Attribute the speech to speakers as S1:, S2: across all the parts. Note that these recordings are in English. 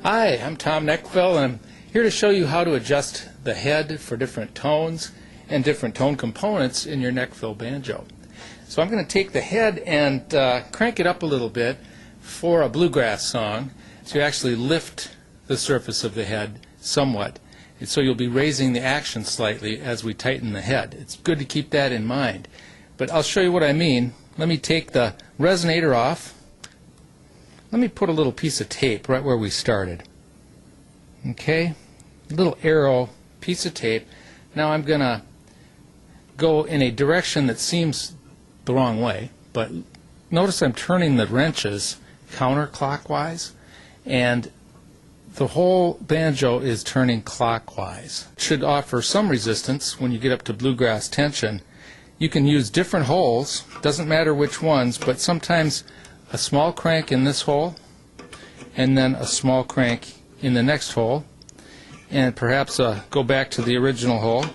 S1: Hi, I'm Tom Nechville, and I'm here to show you how to adjust the head for different tones and different tone components in your Nechville banjo. So I'm going to take the head and crank it up a little bit for a bluegrass song to actually lift the surface of the head somewhat. And so you'll be raising the action slightly as we tighten the head. It's good to keep that in mind. But I'll show you what I mean. Let me take the resonator off. Let me put a little piece of tape right where we started. Okay, a little arrow piece of tape. Now I'm going to go in a direction that seems the wrong way, but notice I'm turning the wrenches counterclockwise, and the whole banjo is turning clockwise. It should offer some resistance when you get up to bluegrass tension. You can use different holes, doesn't matter which ones, but sometimes a small crank in this hole and then a small crank in the next hole, and perhaps go back to the original hole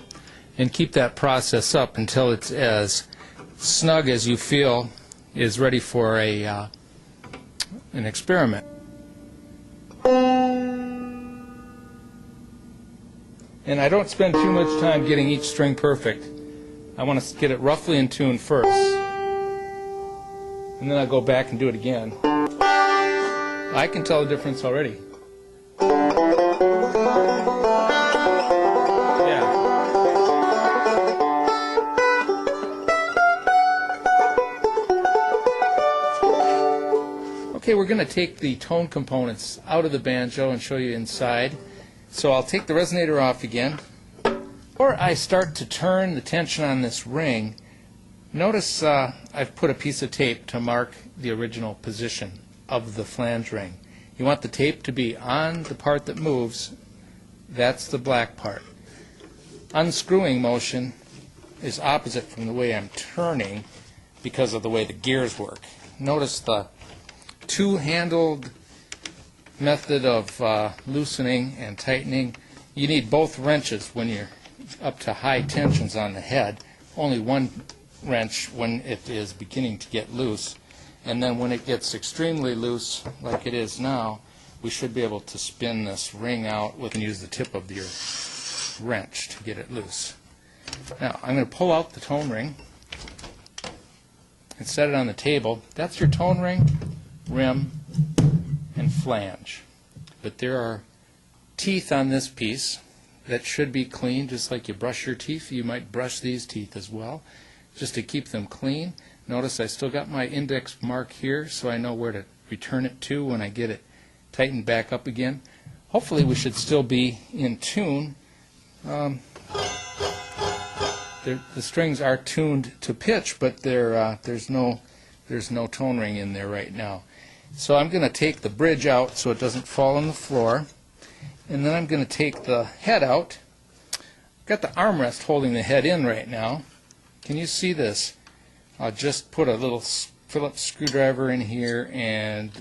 S1: and keep that process up until it's as snug as you feel is ready for an experiment. And I don't spend too much time getting each string perfect. I want to get it roughly in tune first, and then I'll go back and do it again. I can tell the difference already. Yeah. Okay, we're going to take the tone components out of the banjo and show you inside. So I'll take the resonator off again. Before I start to turn the tension on this ring, notice I've put a piece of tape to mark the original position of the flange ring. You want the tape to be on the part that moves. That's the black part. Unscrewing motion is opposite from the way I'm turning because of the way the gears work. Notice the two-handled method of loosening and tightening. You need both wrenches when you're up to high tensions on the head. Only one wrench when it is beginning to get loose, and then when it gets extremely loose like it is now, we should be able to spin this ring out and use the tip of your wrench to get it loose. Now I'm going to pull out the tone ring and set it on the table. That's your tone ring, rim, and flange. But there are teeth on this piece that should be clean, just like you brush your teeth. You might brush these teeth as well, just to keep them clean. Notice I still got my index mark here, so I know where to return it to when I get it tightened back up again. Hopefully we should still be in tune. The strings are tuned to pitch, but there's no tone ring in there right now. So I'm going to take the bridge out so it doesn't fall on the floor, and then I'm going to take the head out. I've got the armrest holding the head in right now. Can you see this? I'll just put a little Phillips screwdriver in here and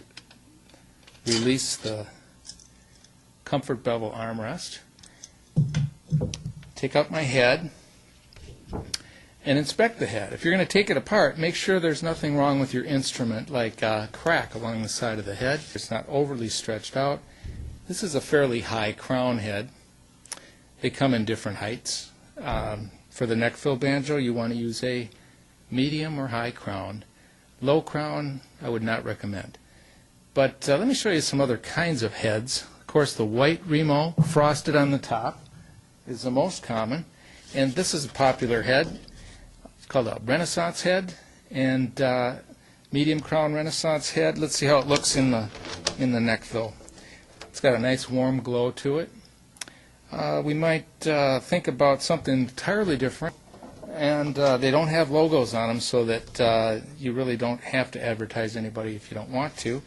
S1: release the comfort bevel armrest. Take out my head and inspect the head. If you're going to take it apart, make sure there's nothing wrong with your instrument, like a crack along the side of the head. It's not overly stretched out. This is a fairly high crown head. They come in different heights. For the Nechville banjo, you want to use a medium or high crown. Low crown, I would not recommend. But let me show you some other kinds of heads. Of course, the white Remo, frosted on the top, is the most common. And this is a popular head. It's called a Renaissance head, and medium crown Renaissance head. Let's see how it looks in the Nechville. It's got a nice warm glow to it. We might think about something entirely different. and they don't have logos on them, so that you really don't have to advertise anybody if you don't want to.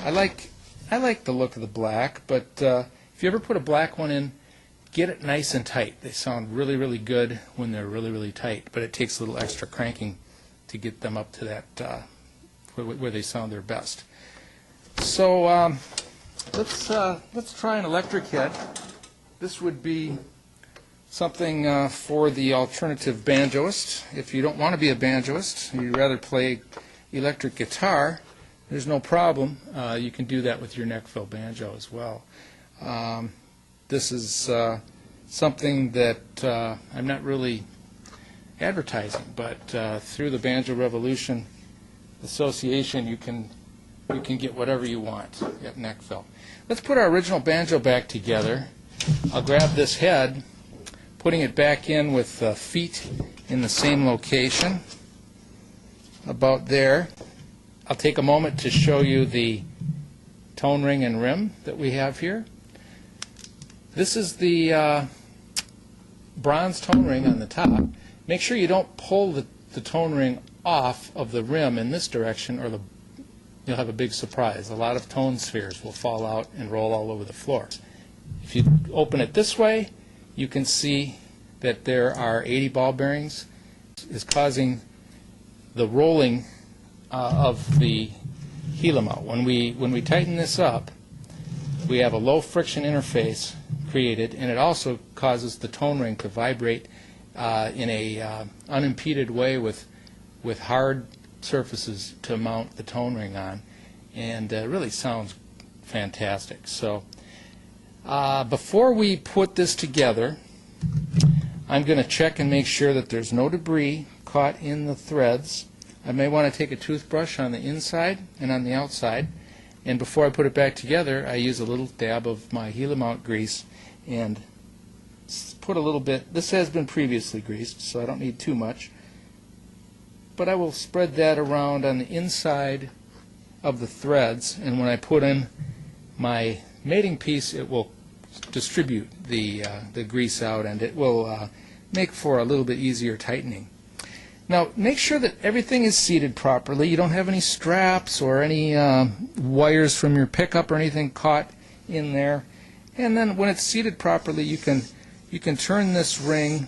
S1: I like the look of the black, but if you ever put a black one in, get it nice and tight. They sound really, really good when they're really, really tight, but it takes a little extra cranking to get them up to that where they sound their best. So let's try an electric head. This would be something for the alternative banjoist. If you don't want to be a banjoist, you'd rather play electric guitar, there's no problem. You can do that with your Nechville banjo as well. This is something that I'm not really advertising, but through the Banjo Revolution Association, you can get whatever you want at Nechville. Let's put our original banjo back together. I'll grab this head, putting it back in with feet in the same location, about there. I'll take a moment to show you the tone ring and rim that we have here. This is the bronze tone ring on the top. Make sure you don't pull the tone ring off of the rim in this direction, or you'll have a big surprise. A lot of tone spheres will fall out and roll all over the floor. If you open it this way, you can see that there are 80 ball bearings. Is causing the rolling of the Helimount. When we tighten this up, we have a low friction interface created, and it also causes the tone ring to vibrate in a unimpeded way with hard surfaces to mount the tone ring on, and it really sounds fantastic. So before we put this together, I'm going to check and make sure that there's no debris caught in the threads. I may want to take a toothbrush on the inside and on the outside, and before I put it back together, I use a little dab of my Helimount grease and put a little bit. This has been previously greased, so I don't need too much, but I will spread that around on the inside of the threads, and when I put in my mating piece, it will distribute the grease out, and it will make for a little bit easier tightening. Now, make sure that everything is seated properly. You don't have any straps or any wires from your pickup or anything caught in there. And then when it's seated properly, you can turn this ring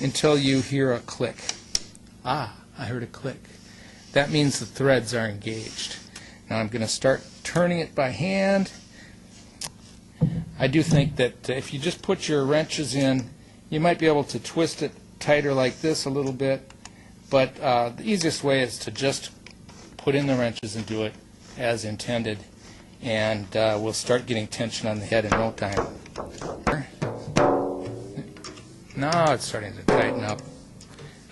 S1: until you hear a click. Ah, I heard a click. That means the threads are engaged. Now I'm going to start turning it by hand. I do think that if you just put your wrenches in, you might be able to twist it tighter like this a little bit, but the easiest way is to just put in the wrenches and do it as intended, and we'll start getting tension on the head in no time. Now it's starting to tighten up.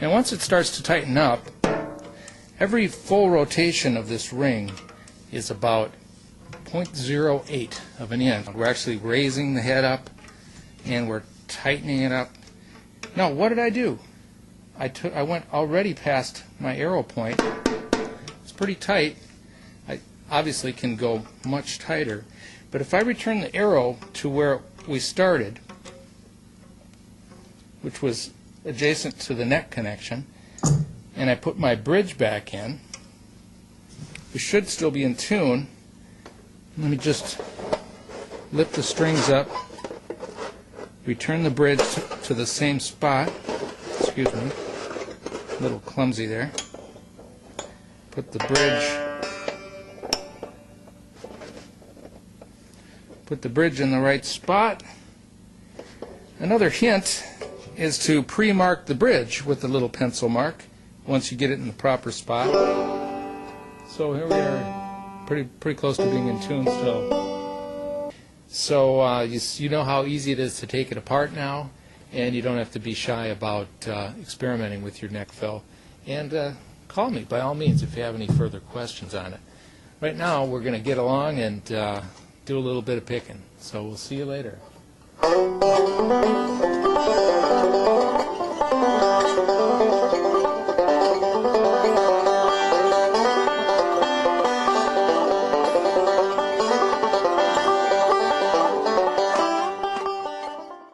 S1: And once it starts to tighten up, every full rotation of this ring is about 0.08 of an inch. We're actually raising the head up, and we're tightening it up. Now, what did I do? I went already past my arrow point. It's pretty tight. I obviously can go much tighter. But if I return the arrow to where we started, which was adjacent to the neck connection, and I put my bridge back in, we should still be in tune. Let me just lift the strings up, return the bridge to the same spot. Excuse me, a little clumsy there. Put the bridge in the right spot. Another hint is to pre-mark the bridge with the little pencil mark once you get it in the proper spot. So here we are, pretty close to being in tune still. So you know how easy it is to take it apart now, and you don't have to be shy about experimenting with your Nechville. And call me by all means if you have any further questions on it. Right now we're going to get along and do a little bit of picking. So we'll see you later.